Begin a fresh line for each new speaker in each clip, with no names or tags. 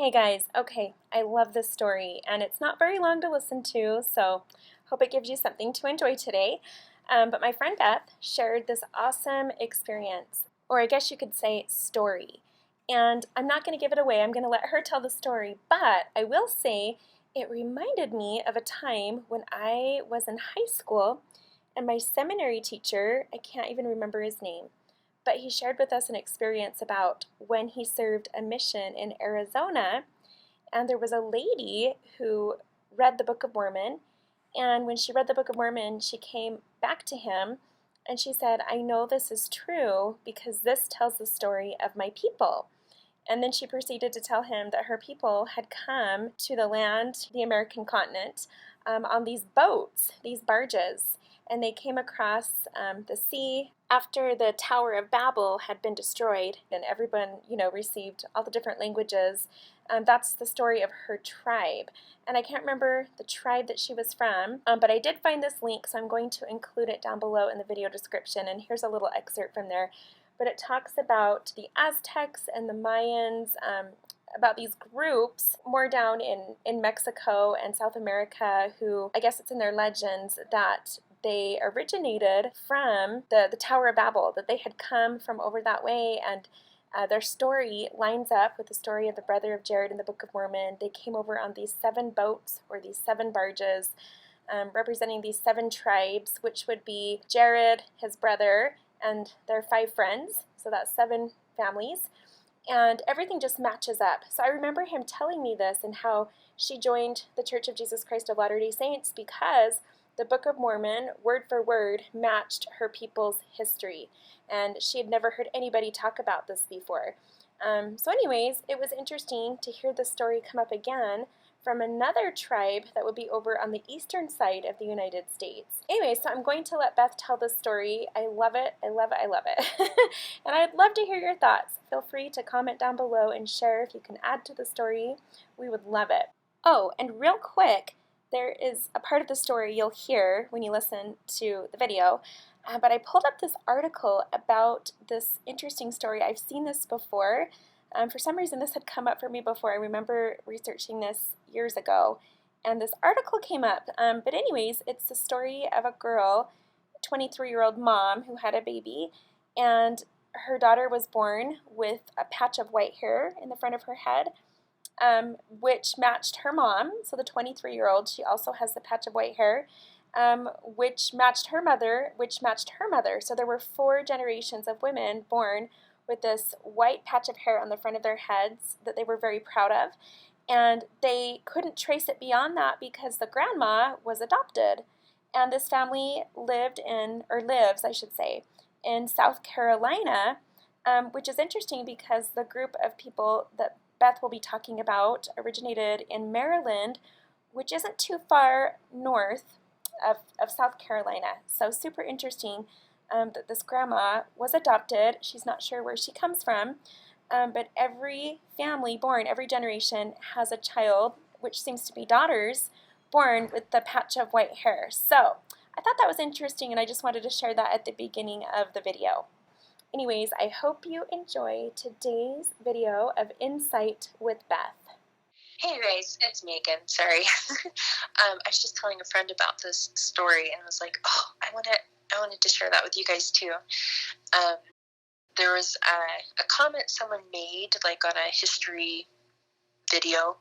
Hey guys, okay, I love this story and it's not very long to listen to, so hope it gives you something to enjoy today. But my friend Beth shared this awesome experience, or I guess you could say story. And I'm not going to give it away, I'm going to let her tell the story, but I will say it reminded me of a time when I was in high school and my seminary teacher, I can't even remember his name, but he shared with us an experience about when he served a mission in Arizona, and there was a lady who read the Book of Mormon, and when she read the Book of Mormon, she came back to him and she said, "I know this is true because this tells the story of my people." And then she proceeded to tell him that her people had come to the land, the American continent, on these boats, these barges, and they came across the sea after the Tower of Babel had been destroyed, and everyone, received all the different languages. That's the story of her tribe. And I can't remember the tribe that she was from, but I did find this link, so I'm going to include it down below in the video description, and here's a little excerpt from there. But it talks about the Aztecs and the Mayans, about these groups more down in Mexico and South America who, I guess it's in their legends, that they originated from the Tower of Babel, that they had come from over that way, and their story lines up with the story of the brother of Jared in the Book of Mormon. They came over on these 7 boats, or these 7 barges, representing these 7 tribes, which would be Jared, his brother, and their 5 friends, so that's 7 families, and everything just matches up. So I remember him telling me this and how she joined the Church of Jesus Christ of Latter-day Saints because the Book of Mormon, word for word, matched her people's history, and she had never heard anybody talk about this before. So anyways, it was interesting to hear the story come up again from another tribe that would be over on the eastern side of the United States. Anyway, so I'm going to let Beth tell the story. I love it, I love it, I love it. And I'd love to hear your thoughts. Feel free to comment down below and share if you can add to the story. We would love it. Oh, and real quick, there is a part of the story you'll hear when you listen to the video, but I pulled up this article about this interesting story. I've seen this before. For some reason, this had come up for me before. I remember researching this years ago, and this article came up. But anyways, it's the story of a girl, a 23-year-old mom who had a baby, and her daughter was born with a patch of white hair in the front of her head, which matched her mom. So the 23-year-old, she also has the patch of white hair, which matched her mother, which matched her mother. So there were 4 generations of women born with this white patch of hair on the front of their heads that they were very proud of. And they couldn't trace it beyond that because the grandma was adopted. And this family lived in, or lives, I should say, in South Carolina, which is interesting because the group of people that Beth will be talking about originated in Maryland, which isn't too far north of South Carolina. So super interesting that this grandma was adopted. She's not sure where she comes from, but every family born, every generation has a child, which seems to be daughters, born with the patch of white hair. So I thought that was interesting, and I just wanted to share that at the beginning of the video. Anyways, I hope you enjoy today's video of Insight with Beth.
Hey guys, it's Megan. Sorry. I was just telling a friend about this story and was like, oh, I wanted to share that with you guys too. There was a comment someone made like on a history video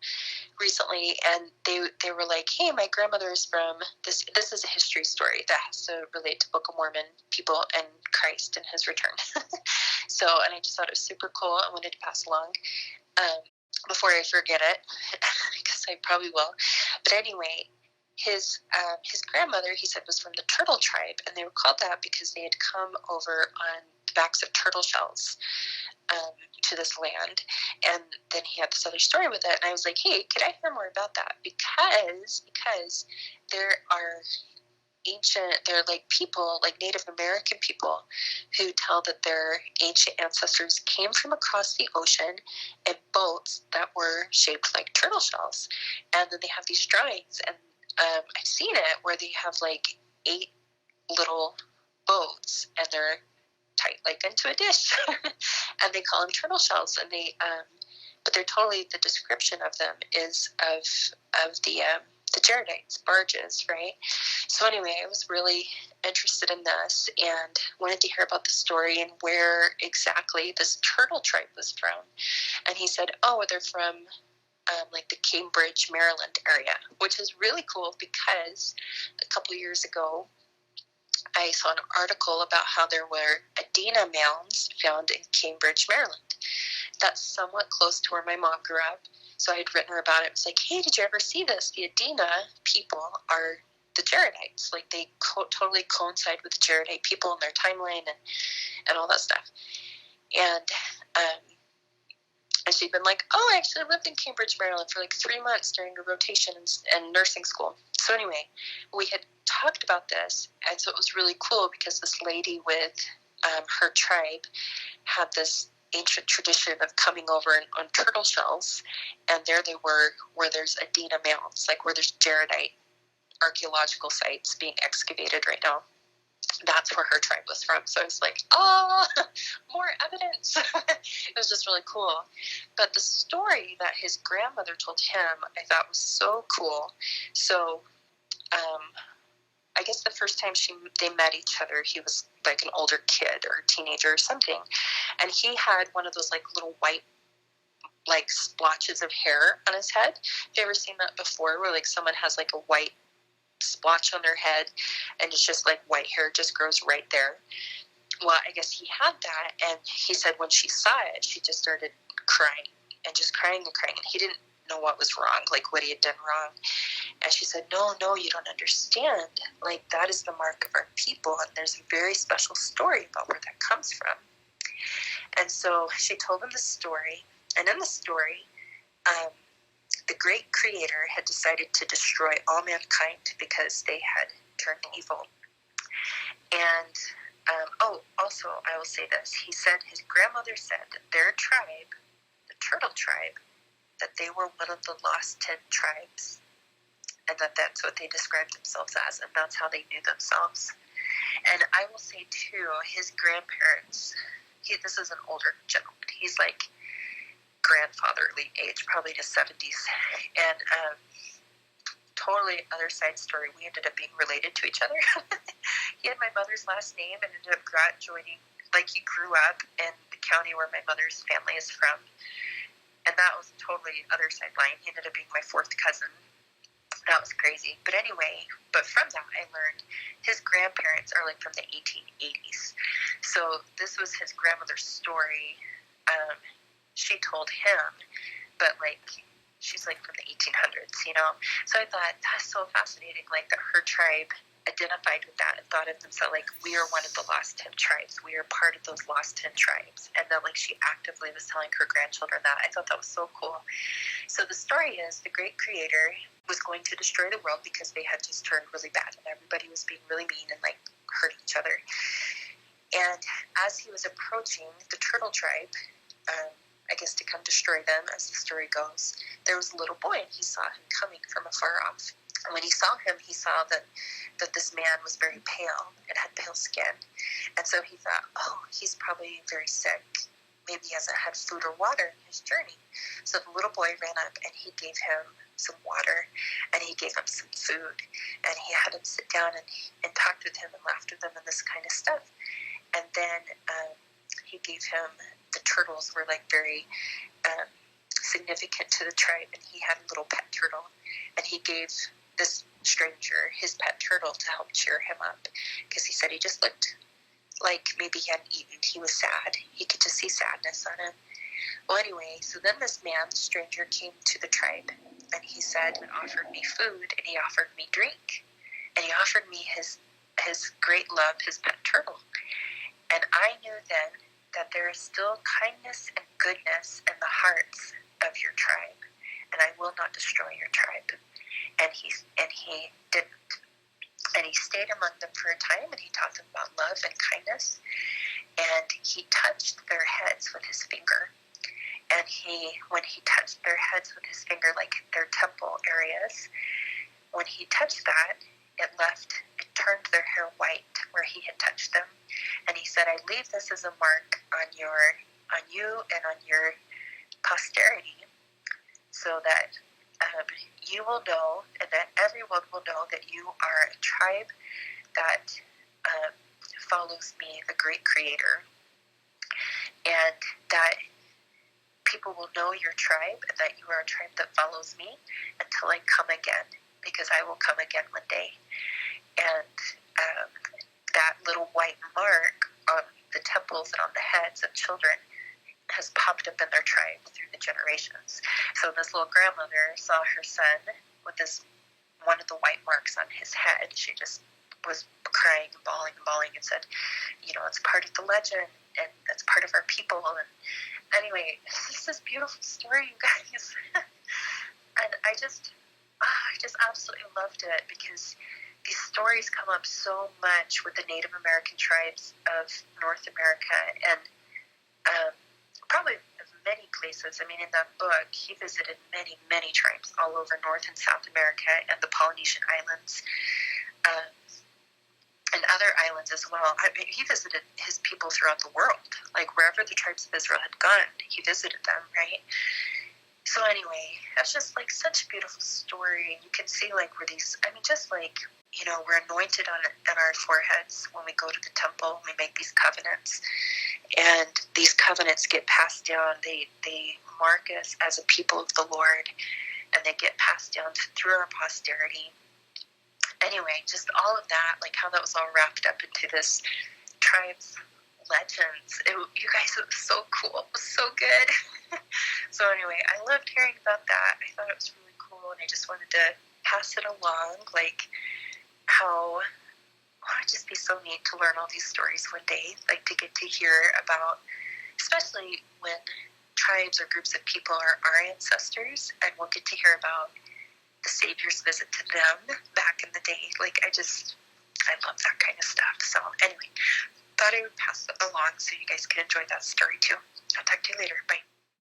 recently, and they were like, hey, my grandmother is from this is a history story that has to relate to Book of Mormon people and Christ and his return. And I just thought it was super cool. I wanted to pass along before I forget it, because I probably will. But anyway, his grandmother, he said, was from the Turtle tribe, and they were called that because they had come over on the backs of turtle shells to this land. And then he had this other story with it, and I was like, hey, could I hear more about that? Because there are they're like people, like Native American people, who tell that their ancient ancestors came from across the ocean in boats that were shaped like turtle shells. And then they have these drawings, and I've seen it where they have like 8 little boats, and they're tight like into a dish, and they call them turtle shells, and but they're totally, the description of them is of the Jaredites, barges, right? So anyway, I was really interested in this and wanted to hear about the story and where exactly this turtle tribe was from. And he said, oh, they're from like the Cambridge, Maryland area, which is really cool because a couple of years ago, I saw an article about how there were Adena mounds found in Cambridge, Maryland. That's somewhat close to where my mom grew up. So I had written her about it. It was like, hey, did you ever see this? The Adena people are the Jaredites. Like, they totally coincide with the Jaredite people in their timeline and all that stuff. And she'd been like, oh, I actually lived in Cambridge, Maryland for like 3 months during a rotation in nursing school. So anyway, we had talked about this, and so it was really cool because this lady with her tribe had this ancient tradition of coming over on turtle shells, and there they were where there's Adena mounds, like where there's Jaredite archaeological sites being excavated right now. That's where her tribe was from. So I was like, oh, more evidence. It was just really cool. But the story that his grandmother told him, I thought was so cool. So I guess the first time they met each other, he was like an older kid or a teenager or something. And he had one of those like little white like splotches of hair on his head. Have you ever seen that before, where like someone has like a white splotch on their head and it's just like white hair just grows right there? Well, I guess he had that, and he said when she saw it, she just started crying and just crying and crying, and he didn't know what was wrong, like what he had done wrong. And she said, no, you don't understand. Like, that is the mark of our people, and there's a very special story about where that comes from. And so she told him the story, and in the story, the great creator had decided to destroy all mankind because they had turned evil. And also, I will say this. He said his grandmother said that their tribe, the turtle tribe, that they were one of the lost 10 tribes, and that's what they described themselves as, and that's how they knew themselves. And I will say, too, his grandparents, this is an older gentleman. He's like grandfatherly age, probably in his 70s. And totally other side story, we ended up being related to each other. He had my mother's last name and ended up joining, like he grew up in the county where my mother's family is from. And that was totally other side line. He ended up being my fourth cousin. That was crazy. But anyway, from that I learned his grandparents are like from the 1880s. So this was his grandmother's story. She told him, but like she's like from the 1800s, you know? So I thought that's so fascinating, like that her tribe identified with that and thought of themselves like, we are one of the lost 10 tribes. We are part of those lost 10 tribes. And that like she actively was telling her grandchildren that. I thought that was so cool. So the story is the great creator was going to destroy the world because they had just turned really bad and everybody was being really mean and like hurting each other. And as he was approaching the turtle tribe, I guess to come destroy them, as the story goes, there was a little boy and he saw him coming from afar off. And when he saw him, he saw that this man was very pale and had pale skin. And so he thought, oh, he's probably very sick. Maybe he hasn't had food or water in his journey. So the little boy ran up and he gave him some water and he gave him some food. And he had him sit down and talked with him and laughed with him and this kind of stuff. And then he gave him, the turtles were like very significant to the tribe, and he had a little pet turtle. And he gave this stranger his pet turtle to help cheer him up because he said he just looked like maybe he hadn't eaten. He was sad. He could just see sadness on him. Well, anyway, so then this man, the stranger, came to the tribe and he said and offered me food and he offered me drink and he offered me his great love, his pet turtle. And I knew then that there is still kindness and goodness in the hearts of your tribe, and I will not destroy your tribe. And he didn't. And he stayed among them for a time, and he taught them about love and kindness. And he touched their heads with his finger. And when he touched their heads with his finger, like their temple areas, when he touched that, it turned their hair white where he had touched them. And he said, I leave this as a mark on you and on your posterity, so that you will know, and that everyone will know, that you are a tribe that follows me, the great Creator, and that people will know your tribe, and that you are a tribe that follows me until I come again, because I will come again one day. And that little white mark on the temples and on the heads of children has popped up in their tribe through the generations. So this little grandmother saw her son with this one of the white marks on his head. She just was crying and bawling and said, it's part of the legend, and that's part of our people. And anyway, it's just this beautiful story, you guys. And I just absolutely loved it, because these stories come up so much with the Native American tribes of North America, and probably many places. I mean, in that book, he visited many, many tribes all over North and South America and the Polynesian Islands, and other islands as well. I mean, he visited his people throughout the world. Like, wherever the tribes of Israel had gone, he visited them, right? So anyway, that's just like such a beautiful story. You can see like where these, I mean, just like, we're anointed on our foreheads when we go to the temple. We make these covenants, and these covenants get passed down. They mark us as a people of the Lord, and they get passed down through our posterity. Anyway, just all of that, like how that was all wrapped up into this tribe's legends. You guys, it was so cool. It was so good. So anyway, I loved hearing about that. I thought it was really cool, and I just wanted to pass it along, like how it would just be so neat to learn all these stories one day, like to get to hear about, especially when tribes or groups of people are our ancestors, and we'll get to hear about the Savior's visit to them back in the day. Like, I love that kind of stuff. So anyway, thought I would pass it along so you guys can enjoy that story too. I'll talk to you later. Bye.